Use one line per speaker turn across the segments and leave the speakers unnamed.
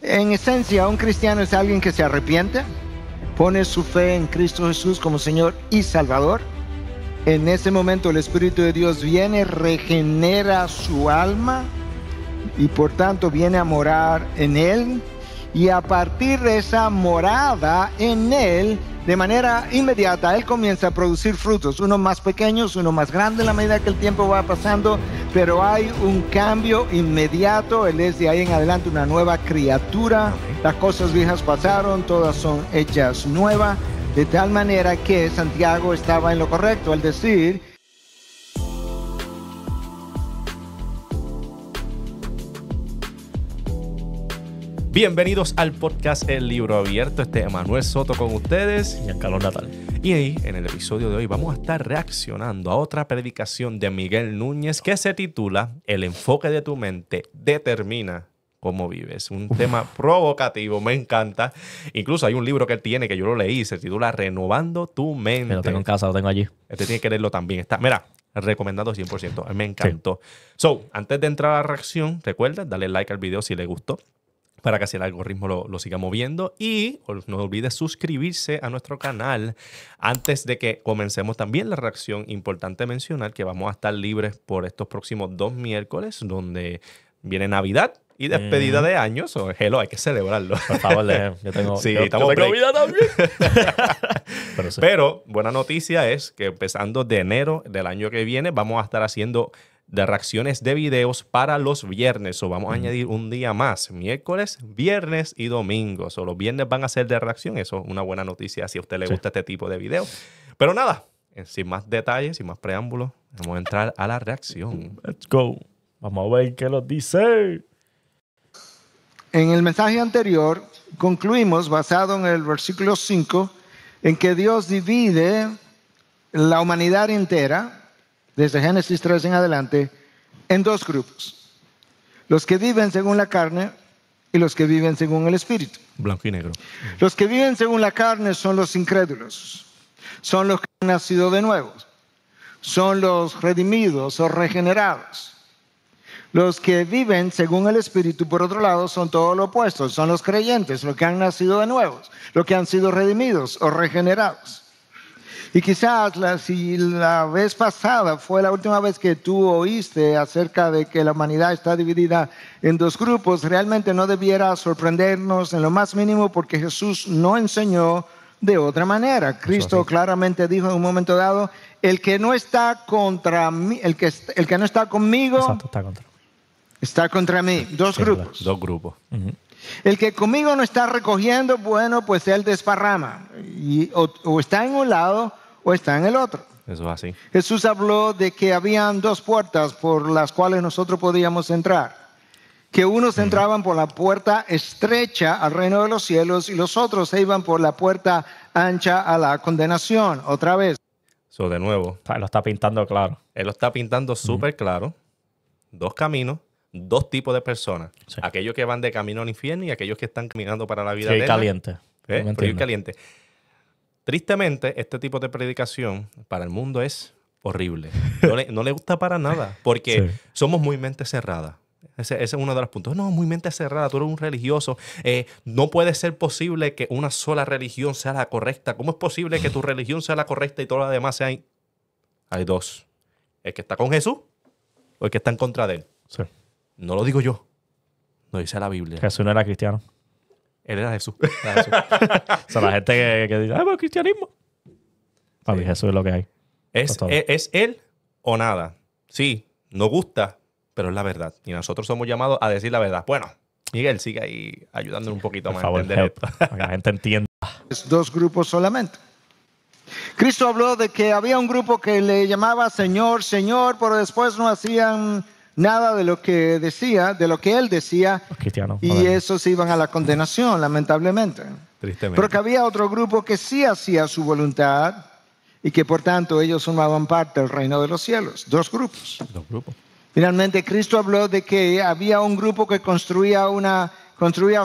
En esencia, un cristiano es alguien que se arrepiente, pone su fe en Cristo Jesús como Señor y Salvador. En ese momento el Espíritu de Dios viene, regenera su alma y por tanto viene a morar en él. Y a partir de esa morada en él, de manera inmediata, él comienza a producir frutos, unos más pequeños, unos más grandes a la medida que el tiempo va pasando, pero hay un cambio inmediato. Él es de ahí en adelante una nueva criatura. Las cosas viejas pasaron, todas son hechas nuevas, de tal manera que Santiago estaba en lo correcto al decir:
Bienvenidos al podcast El Libro Abierto. Este es Emanuel Soto con ustedes.
Y Carlos Natal.
Y ahí, en el episodio de hoy, vamos a estar reaccionando a otra predicación de Miguel Núñez que se titula El enfoque de tu mente determina cómo vives. Un tema provocativo, me encanta. Incluso hay un libro que él tiene que yo lo leí, se titula Renovando tu mente.
Lo tengo en casa, lo tengo allí.
Este tiene que leerlo también. Está, mira, recomendado 100%. Me encantó. Sí. Antes de entrar a la reacción, recuerda darle like al video si le gustó, para que así el algoritmo lo siga moviendo. Y no olvides suscribirse a nuestro canal. Antes de que comencemos también la reacción, importante mencionar que vamos a estar libres por estos próximos 2 miércoles, donde viene Navidad y despedida de años. O hello, hay que celebrarlo.
Por favor, yo tengo,
sí,
yo tengo vida también.
Pero buena noticia es que empezando de enero del año que viene, vamos a estar haciendo de reacciones de videos para los viernes. O vamos a añadir un día más, miércoles, viernes y domingo. O los viernes van a ser de reacción. Eso es una buena noticia si a usted le gusta este tipo de video. Pero nada, sin más detalles, sin más preámbulos, vamos a entrar a la reacción.
Let's go. Vamos a ver qué nos dice.
En el mensaje anterior concluimos, basado en el versículo 5, en que Dios divide la humanidad entera, desde Génesis 3 en adelante, en 2 grupos: los que viven según la carne y los que viven según el Espíritu.
Blanco y negro.
Los que viven según la carne son los incrédulos, son los que han nacido de nuevo, son los redimidos o regenerados. Los que viven según el Espíritu, por otro lado, son todo lo opuesto, son los creyentes, los que han nacido de nuevo, los que han sido redimidos o regenerados. Y quizás si la vez pasada fue la última vez que tú oíste acerca de que la humanidad está dividida en 2 grupos, realmente no debiera sorprendernos en lo más mínimo, porque Jesús no enseñó de otra manera. Cristo claramente dijo en un momento dado: el que no está contra mí, el que no está conmigo,
exacto,
está contra mí. 2 grupos.
2 grupos.
El que conmigo no está recogiendo, bueno, pues él desparrama. O está en un lado o está en el otro.
Eso es así.
Jesús habló de que habían 2 puertas por las cuales nosotros podíamos entrar. Que unos entraban por la puerta estrecha al reino de los cielos y los otros se iban por la puerta ancha a la condenación. Otra vez.
So, de nuevo.
Él lo está pintando claro.
Él lo está pintando súper claro. 2 caminos. 2 tipos de personas. Sí. Aquellos que van de camino al infierno y aquellos que están caminando para la vida eterna.
Caliente.
Caliente. Tristemente, este tipo de predicación para el mundo es horrible. No le gusta para nada, porque somos muy mente cerrada. Ese es uno de los puntos. No, muy mente cerrada, tú eres un religioso. No puede ser posible que una sola religión sea la correcta. ¿Cómo es posible que tu religión sea la correcta y todas las demás sean? Hay 2. El que está con Jesús o el que está en contra de él.
Sí.
No lo digo yo. Lo dice la Biblia.
Jesús no era cristiano.
Él era Jesús.
O sea, la gente que dice, pues cristianismo. Para mí Jesús es lo que hay.
Es él o nada. Sí, nos gusta, pero es la verdad. Y nosotros somos llamados a decir la verdad. Bueno, Miguel sigue ahí ayudándonos un poquito más a entender esto.
Para que la gente entienda.
2 grupos solamente. Cristo habló de que había un grupo que le llamaba Señor, Señor, pero después no hacían nada de lo que decía, de lo que él decía, y esos iban a la condenación, lamentablemente.
Tristemente.
Pero que había otro grupo que sí hacía su voluntad y que por tanto ellos formaban parte del reino de los cielos. 2 grupos.
2 grupos.
Finalmente Cristo habló de que había un grupo que construía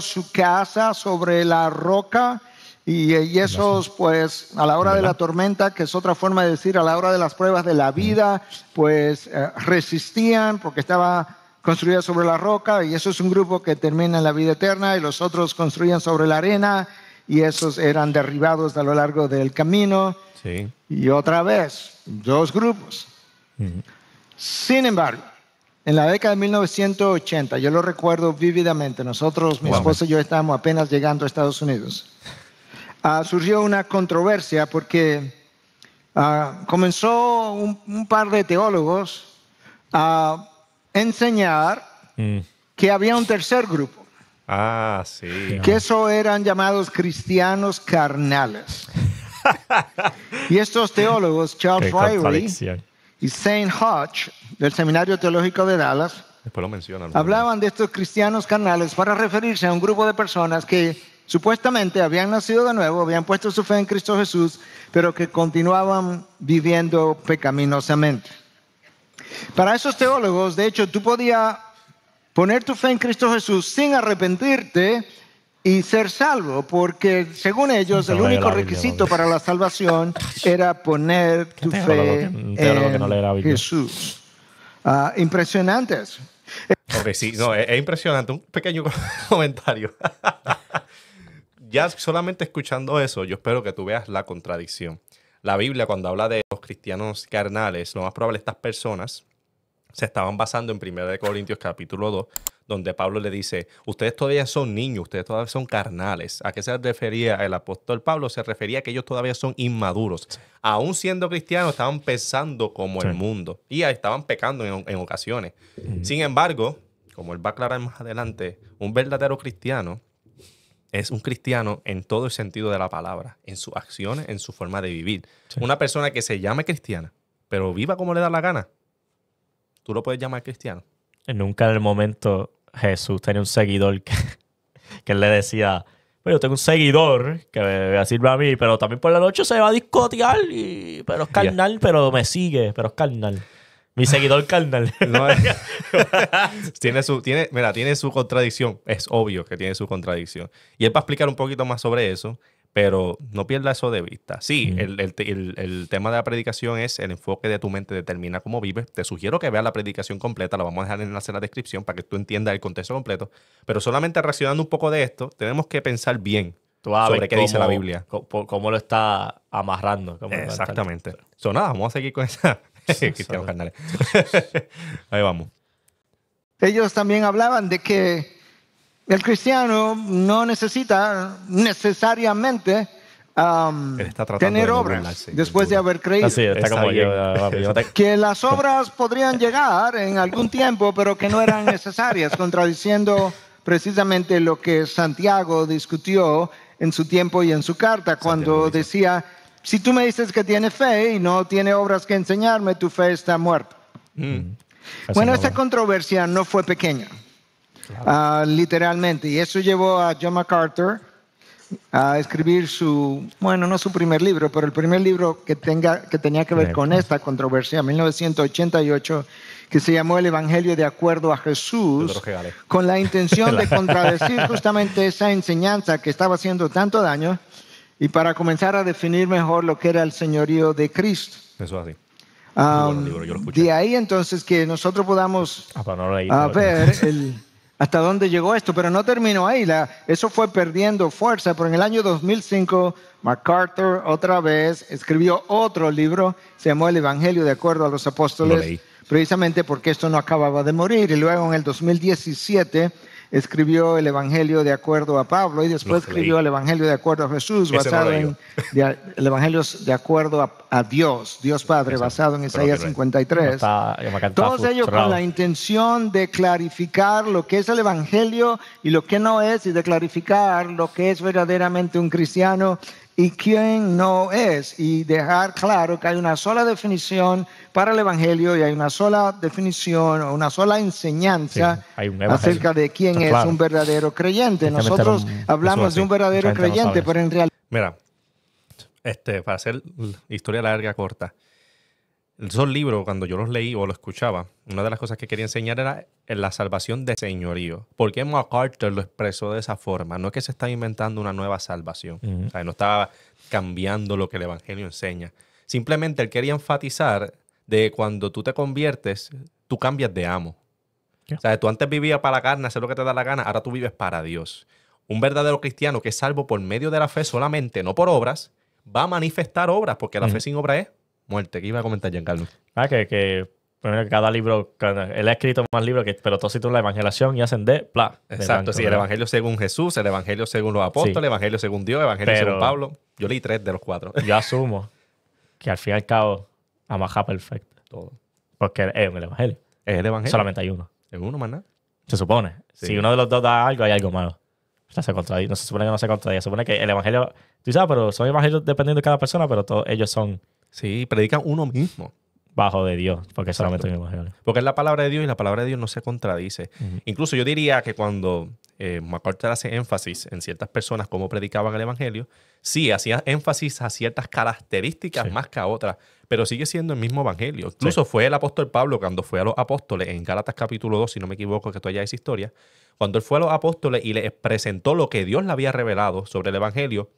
su casa sobre la roca, y esos, pues, a la hora de la tormenta, que es otra forma de decir a la hora de las pruebas de la vida, pues resistían porque estaba construía sobre la roca, y eso es un grupo que termina en la vida eterna, y los otros construían sobre la arena, y esos eran derribados a lo largo del camino.
Sí.
Y otra vez, dos grupos. Sin embargo, en la década de 1980, yo lo recuerdo vívidamente, nosotros, mi esposa y yo estábamos apenas llegando a Estados Unidos, surgió una controversia porque comenzó un par de teólogos a enseñar que había un tercer grupo.
Ah, sí.
Que eso eran llamados cristianos carnales. Y estos teólogos, Charles Ryrie y Saint Hodge, del Seminario Teológico de Dallas,
después lo mencionan,
hablaban de estos cristianos carnales para referirse a un grupo de personas que supuestamente habían nacido de nuevo, habían puesto su fe en Cristo Jesús, pero que continuaban viviendo pecaminosamente. Para esos teólogos, de hecho, tú podías poner tu fe en Cristo Jesús sin arrepentirte y ser salvo, porque según ellos el único requisito para la salvación era poner tu fe en Jesús. Impresionante eso.
Okay, sí, no, es impresionante. Un pequeño comentario. Ya solamente escuchando eso, yo espero que tú veas la contradicción. La Biblia, cuando habla de los cristianos carnales, lo más probable estas personas se estaban basando en 1 Corintios capítulo 2, donde Pablo le dice, ustedes todavía son niños, ustedes todavía son carnales. ¿A qué se refería el apóstol Pablo? Se refería a que ellos todavía son inmaduros. Sí. Aún siendo cristianos, estaban pensando como el mundo y estaban pecando en ocasiones. Sin embargo, como él va a aclarar más adelante, un verdadero cristiano es un cristiano en todo el sentido de la palabra, en sus acciones, en su forma de vivir. Sí. Una persona que se llame cristiana, pero viva como le da la gana, ¿tú lo puedes llamar cristiano?
Nunca en el momento Jesús tenía un seguidor que él le decía, bueno, yo tengo un seguidor que me sirve a mí, pero también por la noche se va a discotear, pero es carnal, pero me sigue, pero es carnal. Mi seguidor carnal. No,
tiene su contradicción. Es obvio que tiene su contradicción. Y él va a explicar un poquito más sobre eso, pero no pierda eso de vista. Sí, el tema de la predicación es el enfoque de tu mente determina cómo vives. Te sugiero que veas la predicación completa, la vamos a dejar en la descripción para que tú entiendas el contexto completo. Pero solamente reaccionando un poco de esto, tenemos que pensar bien sobre qué dice la Biblia.
Cómo lo está amarrando.
Exactamente. Nada, vamos a seguir con esa... Cristianos carnales. Ahí vamos.
Ellos también hablaban de que el cristiano no necesita necesariamente tener obras después de haber creído.
Así, está como yo.
Que las obras podrían llegar en algún tiempo, pero que no eran necesarias, contradiciendo precisamente lo que Santiago discutió en su tiempo y en su carta, cuando decía, si tú me dices que tiene fe y no tiene obras que enseñarme, tu fe está muerta. Bueno, esta controversia no fue pequeña. Literalmente, y eso llevó a John MacArthur a escribir no su primer libro, pero el primer libro que tenía que ver con esta controversia, en 1988, que se llamó El Evangelio de acuerdo a Jesús, con la intención de contradecir justamente esa enseñanza que estaba haciendo tanto daño y para comenzar a definir mejor lo que era el señorío de Cristo.
Eso es así.
De ahí entonces que nosotros podamos ver hasta dónde llegó esto, pero no terminó ahí. Eso fue perdiendo fuerza, pero en el año 2005 MacArthur otra vez escribió otro libro, se llamó El Evangelio de acuerdo a los apóstoles, precisamente porque esto no acababa de morir. Y luego en el 2017 escribió el Evangelio de acuerdo a Pablo y después escribió el Evangelio de acuerdo a Jesús, basado en el Evangelio de acuerdo a Dios Padre, basado en Isaías 53. Todos ellos con la intención de clarificar lo que es el Evangelio y lo que no es, y de clarificar lo que es verdaderamente un cristiano y quién no es, y dejar claro que hay una sola definición para el Evangelio y hay una sola definición o una sola enseñanza acerca de quién es un verdadero creyente. Nosotros hablamos de un verdadero creyente, pero en realidad...
Mira, para hacer historia larga, corta, esos libros, cuando yo los leí o los escuchaba, una de las cosas que quería enseñar era la salvación de señorío. ¿Por qué MacArthur lo expresó de esa forma? No es que se está inventando una nueva salvación. O sea, no estaba cambiando lo que el Evangelio enseña. Simplemente él quería enfatizar de cuando tú te conviertes, tú cambias de amo.
¿Qué?
O sea, tú antes vivías para la carne, hacer lo que te da la gana, ahora tú vives para Dios. Un verdadero cristiano que es salvo por medio de la fe solamente, no por obras, va a manifestar obras, porque la fe sin obra es muerte. ¿Qué iba a comentar, Giancarlo?
Primero, cada libro, él ha escrito más libros, pero todos títulos de evangelación y hacen de bla.
Exacto, sí, el evangelio según Jesús, el evangelio según los apóstoles, el evangelio según Dios, el evangelio según Pablo. Yo leí 3 de los 4.
Yo asumo que al fin y al cabo, amaja perfecto.
Todo.
Porque es el evangelio.
Es el evangelio.
Solamente hay uno.
Es uno más nada.
Se supone.
Sí.
Si uno de los dos da algo, hay algo malo. O sea, se contradice. No se supone que no se contradice. Se supone que el evangelio, tú sabes, pero son evangelios dependiendo de cada persona, pero todos ellos son
Sí, predican uno mismo.
bajo de Dios, porque solamente hay un evangelio.
Porque es la palabra de Dios y la palabra de Dios no se contradice. Incluso yo diría que cuando MacArthur hace énfasis en ciertas personas cómo predicaban el evangelio, sí, hacía énfasis a ciertas características más que a otras, pero sigue siendo el mismo evangelio. Incluso fue el apóstol Pablo cuando fue a los apóstoles en Gálatas capítulo 2, si no me equivoco, que tú hayas esa historia, cuando él fue a los apóstoles y les presentó lo que Dios le había revelado sobre el evangelio,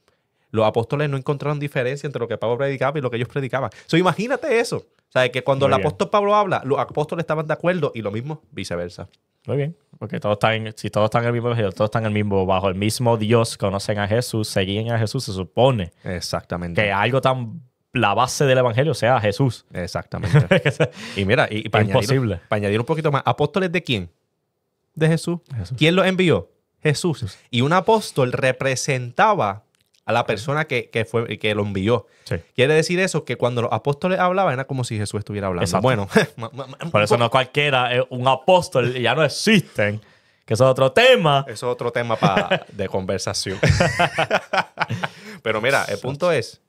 los apóstoles no encontraron diferencia entre lo que Pablo predicaba y lo que ellos predicaban. So, imagínate eso. O sea, que cuando el apóstol Pablo habla, los apóstoles estaban de acuerdo y lo mismo viceversa.
Muy bien. Porque si todos están en el mismo evangelio, todos están en el mismo, bajo el mismo Dios, conocen a Jesús, seguían a Jesús, se supone
Exactamente.
que algo tan... La base del evangelio sea Jesús.
Exactamente. Y mira, y para
imposible.
Para añadir un poquito más, ¿apóstoles de quién? De Jesús. ¿Quién los envió? Jesús. Y un apóstol representaba a la persona que lo envió.
Sí.
Quiere decir eso, que cuando los apóstoles hablaban era como si Jesús estuviera hablando.
Exacto.
Bueno,
Por eso no cualquiera es un apóstol y ya no existen, que eso es otro tema.
eso es otro tema de conversación. Pero mira, el punto es,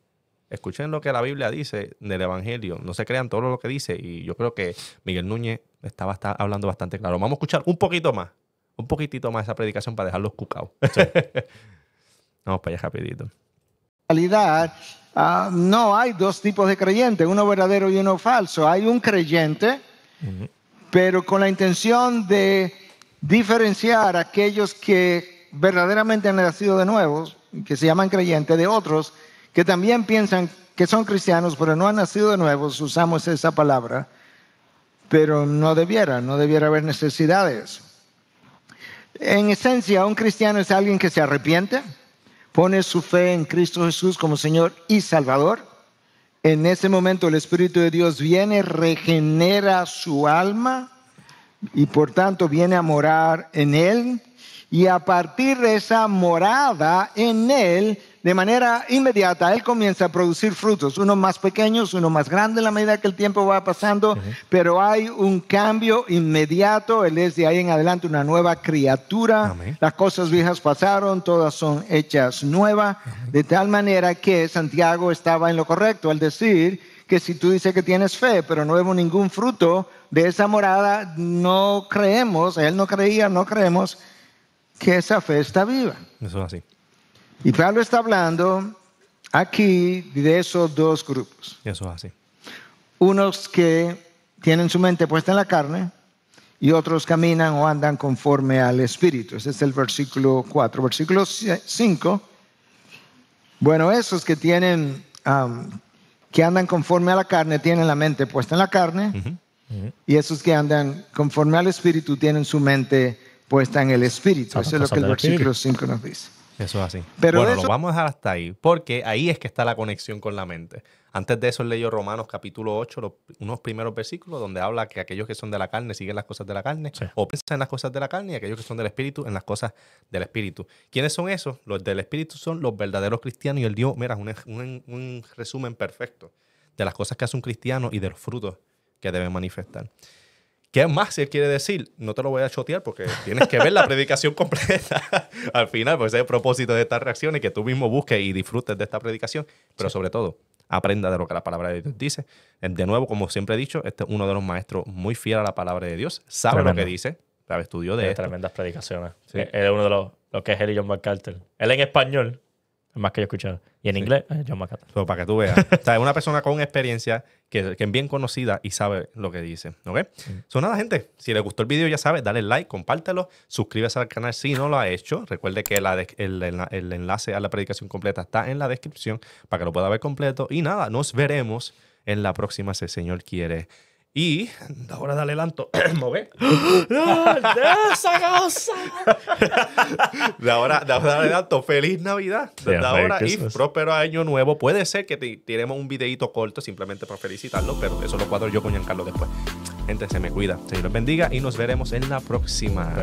escuchen lo que la Biblia dice del Evangelio. No se crean todo lo que dice. Y yo creo que Miguel Núñez está hablando bastante claro. Vamos a escuchar un poquitito más esa predicación para dejarlos cucados. Sí. Vamos para allá rapidito.
En realidad, no hay dos tipos de creyentes, uno verdadero y uno falso. Hay un creyente, pero con la intención de diferenciar a aquellos que verdaderamente han nacido de nuevo, que se llaman creyentes, de otros que también piensan que son cristianos, pero no han nacido de nuevo. Usamos esa palabra, pero no debiera haber necesidades. En esencia, un cristiano es alguien que se arrepiente, pone su fe en Cristo Jesús como Señor y Salvador. En ese momento el Espíritu de Dios viene, regenera su alma y por tanto viene a morar en él. Y a partir de esa morada en él, de manera inmediata, él comienza a producir frutos, unos más pequeños, unos más grandes en la medida que el tiempo va pasando, pero hay un cambio inmediato. Él es de ahí en adelante una nueva criatura.
Amén.
Las cosas viejas pasaron, todas son hechas nuevas, de tal manera que Santiago estaba en lo correcto al decir que si tú dices que tienes fe, pero no vemos ningún fruto de esa morada, no creemos, él no creía, no creemos que esa fe está viva.
Eso es así.
Y Pablo está hablando aquí de esos dos grupos.
Eso es así.
Unos que tienen su mente puesta en la carne y otros caminan o andan conforme al Espíritu. Ese es el versículo 4. Versículo 5. Bueno, esos que tienen, que andan conforme a la carne, tienen la mente puesta en la carne. Y esos que andan conforme al Espíritu tienen su mente puesta en el Espíritu. Eso es lo que el versículo 5 nos dice.
Eso es así.
Pero
bueno, lo vamos a dejar hasta ahí, porque ahí es que está la conexión con la mente. Antes de eso leyó Romanos capítulo 8, unos primeros versículos, donde habla que aquellos que son de la carne siguen las cosas de la carne, o piensan en las cosas de la carne, y aquellos que son del Espíritu en las cosas del Espíritu. ¿Quiénes son esos? Los del Espíritu son los verdaderos cristianos, y él dio, mira, un resumen perfecto de las cosas que hace un cristiano y de los frutos que debe manifestar. ¿Qué más él quiere decir? No te lo voy a chotear porque tienes que ver la predicación completa al final, porque ese es el propósito de esta reacción y que tú mismo busques y disfrutes de esta predicación, pero sobre todo, aprenda de lo que la palabra de Dios dice. De nuevo, como siempre he dicho, este es uno de los maestros muy fiel a la palabra de Dios, sabe lo que dice, sabe, estudió de esto.
Tremendas predicaciones.
Sí.
Él es uno de los que es él y John MacArthur. Él en español, es más que yo he escuchado, y en inglés, John MacArthur.
Pero para que tú veas. O sea, es una persona con experiencia que es bien conocida y sabe lo que dice. ¿Ok? So, nada, gente. Si les gustó el video, ya sabes, dale like, compártelo, suscríbase al canal si no lo ha hecho. Recuerde que el enlace a la predicación completa está en la descripción para que lo pueda ver completo. Y nada, nos veremos en la próxima, si el Señor quiere. Y ahora dale adelanto. Move.
¡Esa cosa!
De ahora dale adelanto. ¡Feliz Navidad! Desde ahora y próspero año nuevo. Puede ser que tiremos un videito corto simplemente para felicitarlo, pero eso lo cuadro yo con Giancarlo después. Gente, se me cuida. Señor les bendiga y nos veremos en la próxima.